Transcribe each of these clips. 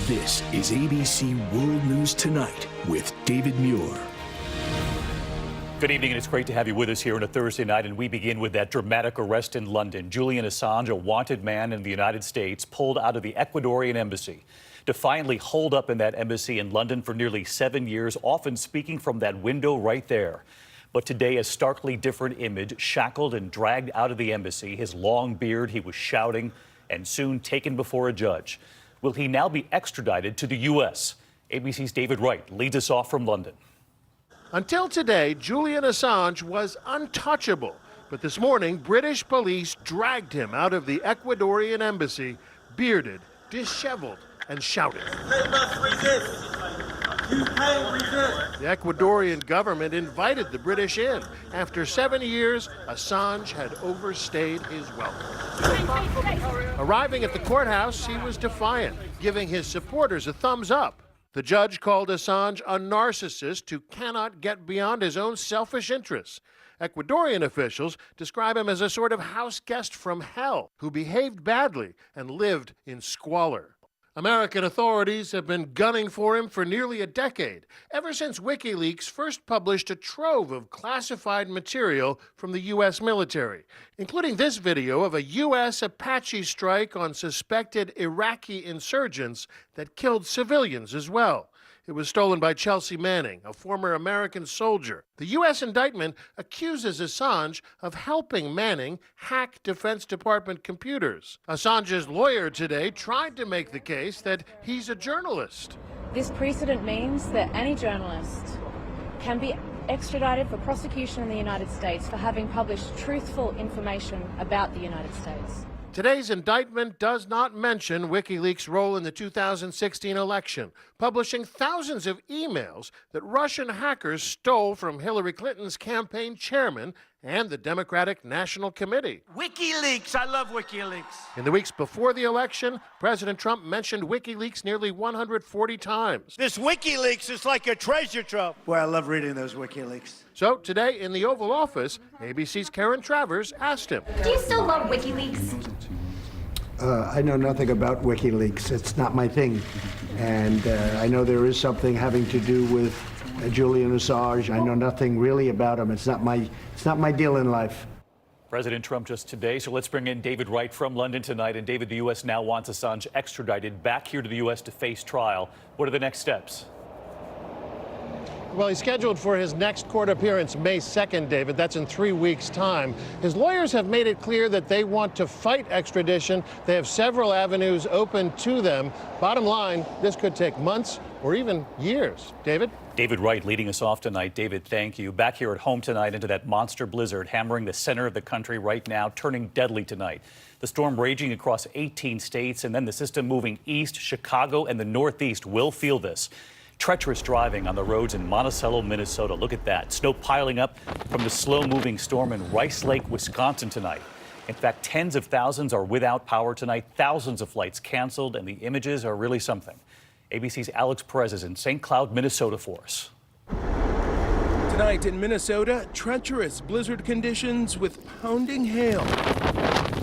This is ABC World News Tonight with David Muir. Good evening, and it's great to have you with us here on a Thursday night. And we begin with that dramatic arrest in London. Julian Assange, a wanted man in the United States, pulled out of the Ecuadorian embassy, defiantly holed up in that embassy in London for nearly 7 years, often speaking from that window right there. But today, a starkly different image, shackled and dragged out of the embassy. His long beard, he was shouting, and soon taken before a judge. Will he now be extradited to the U.S.? ABC's David Wright leads us off from London. Until today, Julian Assange was untouchable. But this morning, British police dragged him out of the Ecuadorian embassy, bearded, disheveled, and shouting. They must resist. You can't resist. The Ecuadorian government invited the British in. After 7 years, Assange had overstayed his welcome. Arriving at the courthouse, he was defiant, giving his supporters a thumbs up. The judge called Assange a narcissist who cannot get beyond his own selfish interests. Ecuadorian officials describe him as a sort of house guest from hell who behaved badly and lived in squalor. American authorities have been gunning for him for nearly a decade, ever since WikiLeaks first published a trove of classified material from the U.S. military, including this video of a U.S. Apache strike on suspected Iraqi insurgents that killed civilians as well. It was stolen by Chelsea Manning, a former American soldier. The U.S. indictment accuses Assange of helping Manning hack Defense Department computers. Assange's lawyer today tried to make the case that he's a journalist. This precedent means that any journalist can be extradited for prosecution in the United States for having published truthful information about the United States. Today's indictment does not mention WikiLeaks' role in the 2016 election, publishing thousands of emails that Russian hackers stole from Hillary Clinton's campaign chairman and the Democratic National Committee. WikiLeaks. I love WikiLeaks. In the weeks before the election, President Trump mentioned WikiLeaks nearly 140 times. This WikiLeaks is like a treasure trove. Boy, I love reading those WikiLeaks. So today in the Oval Office, ABC's Karen Travers asked him, do you still love WikiLeaks? I know nothing about WikiLeaks. It's not my thing. And I know there is something having to do with Julian Assange. I know nothing really about him. It's not my deal in life. President Trump just today. So let's bring in David Wright from London tonight. And David, the U.S. now wants Assange extradited back here to the U.S. to face trial. What are the next steps? Well, he's scheduled for his next court appearance May 2nd, David. That's in 3 weeks' time. His lawyers have made it clear that they want to fight extradition. They have several avenues open to them. Bottom line, this could take months or even years. David? David Wright leading us off tonight. David, thank you. Back here at home tonight into that monster blizzard hammering the center of the country right now, turning deadly tonight. The storm raging across 18 states and then the system moving east. Chicago and the Northeast will feel this. Treacherous driving on the roads in Monticello, Minnesota. Look at that. Snow piling up from the slow-moving storm in Rice Lake, Wisconsin tonight. In fact, tens of thousands are without power tonight. Thousands of flights canceled, and the images are really something. ABC's Alex Perez is in St. Cloud, Minnesota for us. Tonight in Minnesota, treacherous blizzard conditions with pounding hail.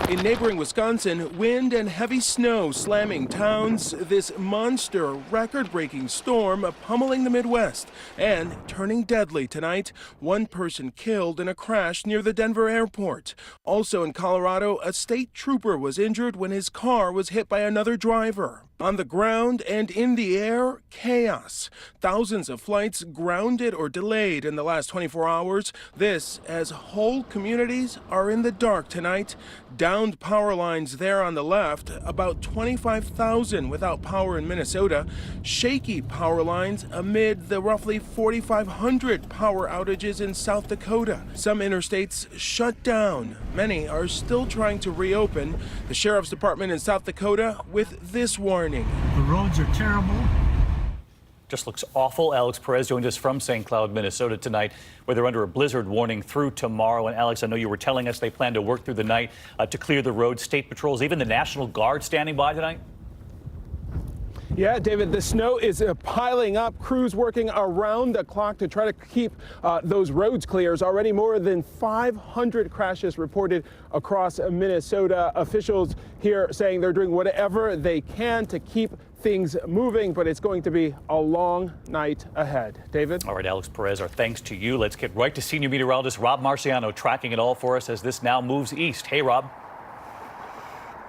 In neighboring Wisconsin, wind and heavy snow slamming towns, this monster record-breaking storm pummeling the Midwest and turning deadly tonight. One person killed in a crash near the Denver airport. Also in Colorado, a state trooper was injured when his car was hit by another driver. On the ground and in the air, chaos. Thousands of flights grounded or delayed in the last 24 hours. This as whole communities are in the dark tonight. Downed power lines there on the left, about 25,000 without power in Minnesota. Shaky power lines amid the roughly 4,500 power outages in South Dakota. Some interstates shut down. Many are still trying to reopen. The Sheriff's Department in South Dakota with this warning. The roads are terrible. Just looks awful. Alex Perez joined us from St. Cloud, Minnesota tonight, where they're under a blizzard warning through tomorrow. And Alex, I know you were telling us they plan to work through the night to clear the road. State patrols, even the National Guard standing by tonight? Yeah, David, the snow is piling up. Crews working around the clock to try to keep those roads clear. There's already more than 500 crashes reported across Minnesota. Officials here saying they're doing whatever they can to keep things moving, but it's going to be a long night ahead. David? All right, Alex Perez, our thanks to you. Let's get right to senior meteorologist Rob Marciano tracking it all for us as this now moves east. Hey, Rob.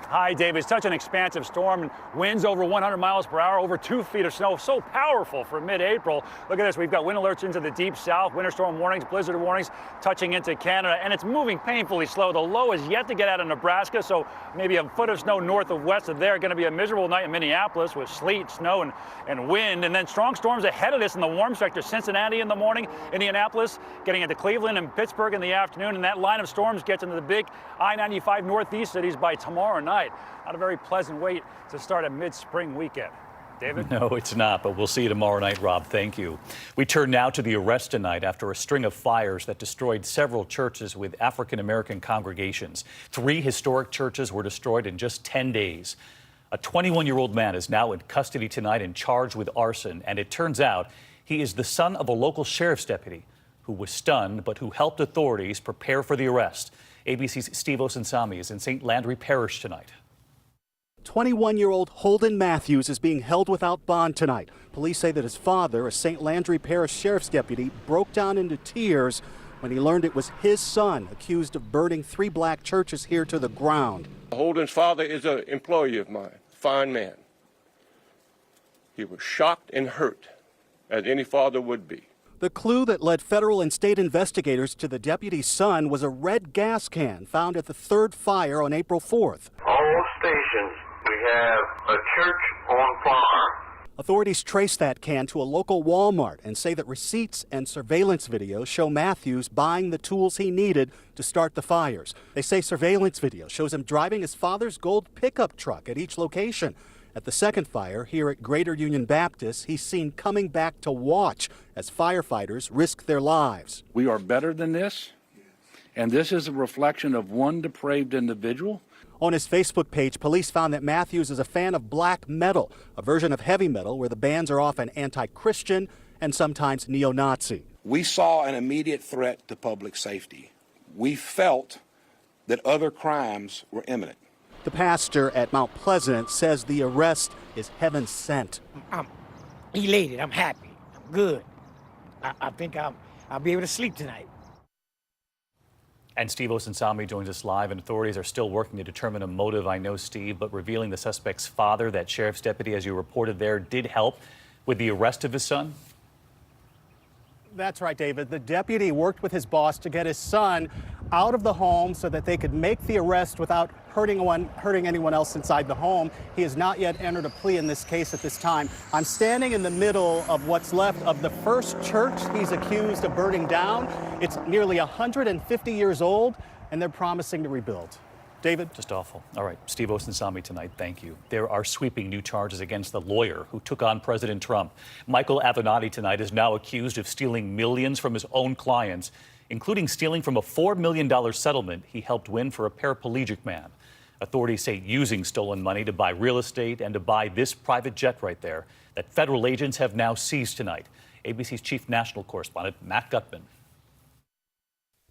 Hi, David. It's such an expansive storm. Winds over 100 miles per hour, over 2 feet of snow. So powerful for mid-April. Look at this. We've got wind alerts into the deep south, winter storm warnings, blizzard warnings touching into Canada, and it's moving painfully slow. The low is yet to get out of Nebraska, so maybe a foot of snow north of west of there. Going to be a miserable night in Minneapolis with sleet, snow, and wind. And then strong storms ahead of this in the warm sector. Cincinnati in the morning, Indianapolis, getting into Cleveland and Pittsburgh in the afternoon. And that line of storms gets into the big I-95 northeast cities by tomorrow night. Not a very pleasant way to start a mid-spring weekend. David? No, it's not, but we'll see you tomorrow night, Rob. Thank you. We turn now to the arrest tonight after a string of fires that destroyed several churches with African-American congregations. 3 historic churches were destroyed in just 10 days. A 21-year-old man is now in custody tonight and charged with arson, and it turns out he is the son of a local sheriff's deputy who was stunned but who helped authorities prepare for the arrest. ABC's Steve Osunsami is in St. Landry Parish tonight. 21-year-old Holden Matthews is being held without bond tonight. Police say that his father, a St. Landry Parish sheriff's deputy, broke down into tears when he learned it was his son accused of burning 3 black churches here to the ground. Holden's father is an employee of mine, fine man. He was shocked and hurt, as any father would be. The clue that led federal and state investigators to the deputy's son was a red gas can found at the 3rd fire on April 4th. All stations, we have a church on fire. Authorities traced that can to a local Walmart and say that receipts and surveillance videos show Matthews buying the tools he needed to start the fires. They say surveillance video shows him driving his father's gold pickup truck at each location. At the 2nd fire, here at Greater Union Baptist, he's seen coming back to watch as firefighters risk their lives. We are better than this, and this is a reflection of one depraved individual. On his Facebook page, police found that Matthews is a fan of black metal, a version of heavy metal where the bands are often anti-Christian and sometimes neo-Nazi. We saw an immediate threat to public safety. We felt that other crimes were imminent. The pastor at Mount Pleasant says the arrest is heaven sent. I'm elated. I'm happy. I'm good. I think I'll be able to sleep tonight. And Steve Osunsami joins us live, and authorities are still working to determine a motive. I know, Steve, but revealing the suspect's father, that sheriff's deputy, as you reported there, did help with the arrest of his son? That's right, David. The deputy worked with his boss to get his son out of the home so that they could make the arrest without hurting anyone else inside the home. He has not yet entered a plea in this case at this time. I'm standing in the middle of what's left of the first church he's accused of burning down. It's nearly 150 years old, and they're promising to rebuild. David? Just awful. All right, Steve Osunsami tonight, thank you. There are sweeping new charges against the lawyer who took on President Trump. Michael Avenatti tonight is now accused of stealing millions from his own clients, including stealing from a $4 million settlement he helped win for a paraplegic man. Authorities say using stolen money to buy real estate and to buy this private jet right there that federal agents have now seized tonight. ABC's chief national correspondent, Matt Gutman.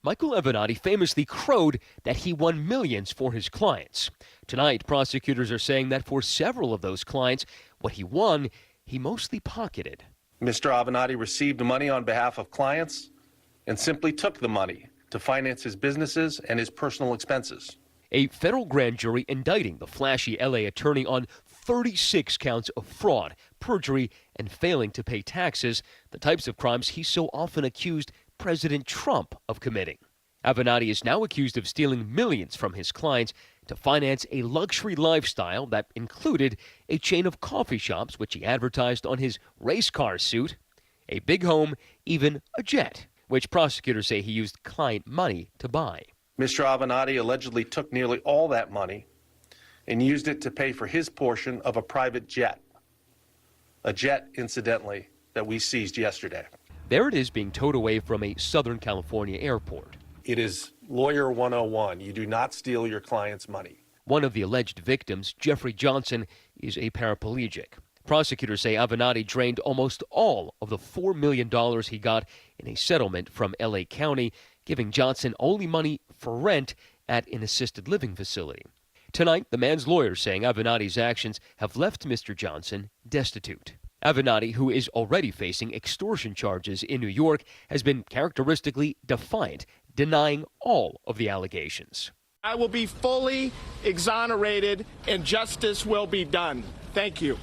Michael Avenatti famously crowed that he won millions for his clients. Tonight, prosecutors are saying that for several of those clients, what he won, he mostly pocketed. Mr. Avenatti received money on behalf of clients and simply took the money to finance his businesses and his personal expenses. A federal grand jury indicting the flashy LA attorney on 36 counts of fraud, perjury, and failing to pay taxes, the types of crimes he so often accused President Trump of committing. Avenatti is now accused of stealing millions from his clients to finance a luxury lifestyle that included a chain of coffee shops, which he advertised on his race car suit, a big home, even a jet, which prosecutors say he used client money to buy. Mr. Avenatti allegedly took nearly all that money and used it to pay for his portion of a private jet. A jet, incidentally, that we seized yesterday. There it is being towed away from a Southern California airport. It is Lawyer 101. You do not steal your client's money. One of the alleged victims, Jeffrey Johnson, is a paraplegic. Prosecutors say Avenatti drained almost all of the $4 million he got in a settlement from LA County, giving Johnson only money for rent at an assisted living facility. Tonight, the man's lawyers saying Avenatti's actions have left Mr. Johnson destitute. Avenatti, who is already facing extortion charges in New York, has been characteristically defiant, denying all of the allegations. I will be fully exonerated and justice will be done. Thank you.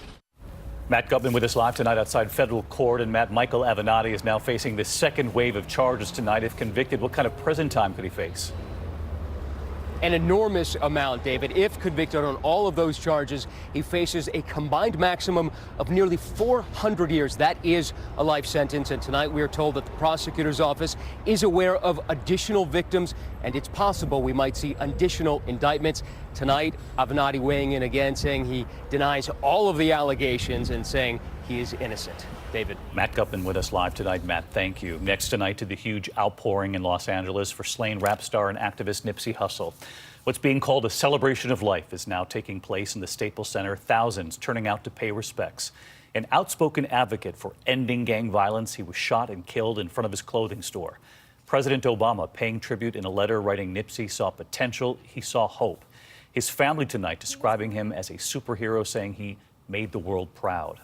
Matt Gutman with us live tonight outside federal court. And Matt, Michael Avenatti is now facing the second wave of charges tonight. If convicted, what kind of prison time could he face? An enormous amount, David. If convicted on all of those charges, he faces a combined maximum of nearly 400 years. That is a life sentence. And tonight we are told that the prosecutor's office is aware of additional victims, and it's possible we might see additional indictments. Tonight, Avenatti weighing in again, saying he denies all of the allegations and saying he is innocent. David. Matt Gutman with us live tonight. Matt, thank you. Next tonight to the huge outpouring in Los Angeles for slain rap star and activist Nipsey Hussle. What's being called a celebration of life is now taking place in the Staples Center. Thousands turning out to pay respects. An outspoken advocate for ending gang violence, he was shot and killed in front of his clothing store. President Obama paying tribute in a letter writing Nipsey saw potential, he saw hope. His family tonight describing him as a superhero, saying he made the world proud.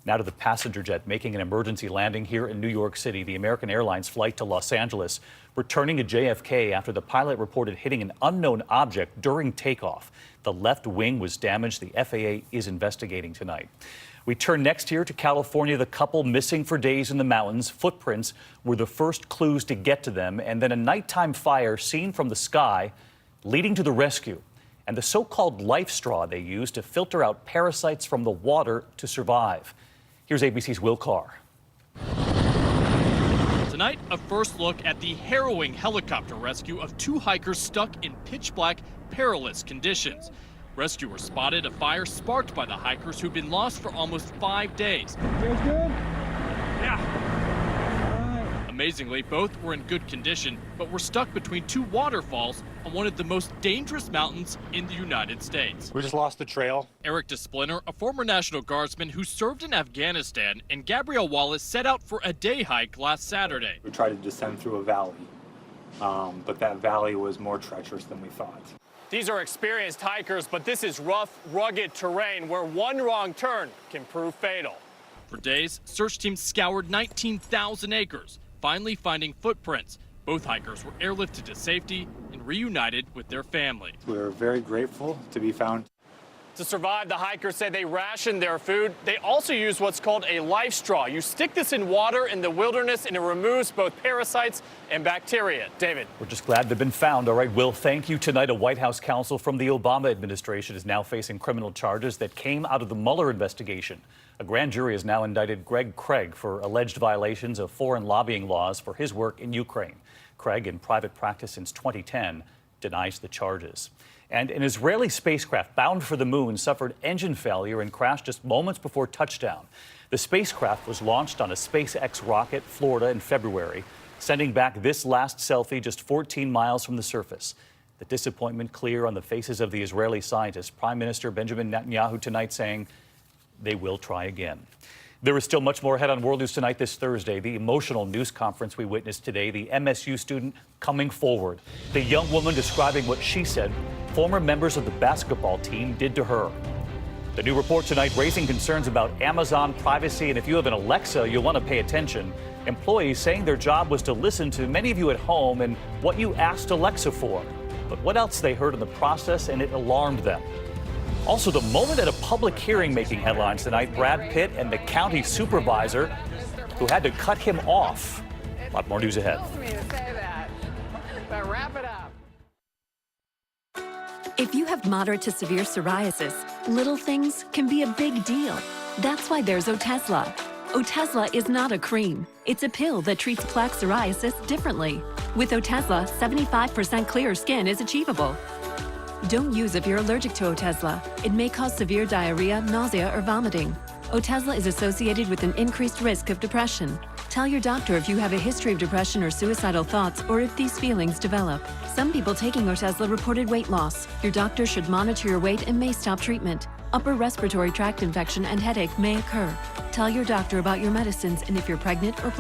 Now to the passenger jet making an emergency landing here in New York City. The American Airlines flight to Los Angeles returning to JFK after the pilot reported hitting an unknown object during takeoff. The left wing was damaged. The FAA is investigating tonight. We turn next here to California. The couple missing for days in the mountains. Footprints were the first clues to get to them, and then a nighttime fire seen from the sky leading to the rescue and the so-called life straw they used to filter out parasites from the water to survive. Here's ABC's Will Carr. Tonight, a first look at the harrowing helicopter rescue of two hikers stuck in pitch black, perilous conditions. Rescuers spotted a fire sparked by the hikers who'd been lost for almost 5 days. Feels good? Yeah. Amazingly, both were in good condition, but were stuck between two waterfalls on one of the most dangerous mountains in the United States. We just lost the trail. Eric Desplinter, a former National Guardsman who served in Afghanistan, and Gabrielle Wallace set out for a day hike last Saturday. We tried to descend through a valley, but that valley was more treacherous than we thought. These are experienced hikers, but this is rough, rugged terrain where one wrong turn can prove fatal. For days, search teams scoured 19,000 acres, finally finding footprints. Both hikers were airlifted to safety and reunited with their families. We're very grateful to be found. To survive, the hikers say they rationed their food. They also use what's called a life straw. You stick this in water in the wilderness and it removes both parasites and bacteria. David. We're just glad they've been found. All right, Will, thank you. Tonight, a White House counsel from the Obama administration is now facing criminal charges that came out of the Mueller investigation. A grand jury has now indicted Greg Craig for alleged violations of foreign lobbying laws for his work in Ukraine. Craig, in private practice since 2010, denies the charges. And an Israeli spacecraft bound for the moon suffered engine failure and crashed just moments before touchdown. The spacecraft was launched on a SpaceX rocket, Florida, in February, sending back this last selfie just 14 miles from the surface. The disappointment clear on the faces of the Israeli scientists. Prime Minister Benjamin Netanyahu tonight saying they will try again. There is still much more ahead on World News Tonight this Thursday. The emotional news conference we witnessed today, the MSU student coming forward. The young woman describing what she said former members of the basketball team did to her. The new report tonight raising concerns about Amazon privacy, and if you have an Alexa, you'll want to pay attention. Employees saying their job was to listen to many of you at home and what you asked Alexa for. But what else they heard in the process, and it alarmed them. Also, the moment at a public hearing making headlines tonight, Brad Pitt and the county supervisor who had to cut him off. A lot more news ahead. Wrap it up. If you have moderate to severe psoriasis, little things can be a big deal. That's why there's Otezla. Otezla is not a cream. It's a pill that treats plaque psoriasis differently. With Otezla, 75% clear skin is achievable. Don't use if you're allergic to Otezla. It may cause severe diarrhea, nausea, or vomiting. Otezla is associated with an increased risk of depression. Tell your doctor if you have a history of depression or suicidal thoughts, or if these feelings develop. Some people taking Otezla reported weight loss. Your doctor should monitor your weight and may stop treatment. Upper respiratory tract infection and headache may occur. Tell your doctor about your medicines and if you're pregnant or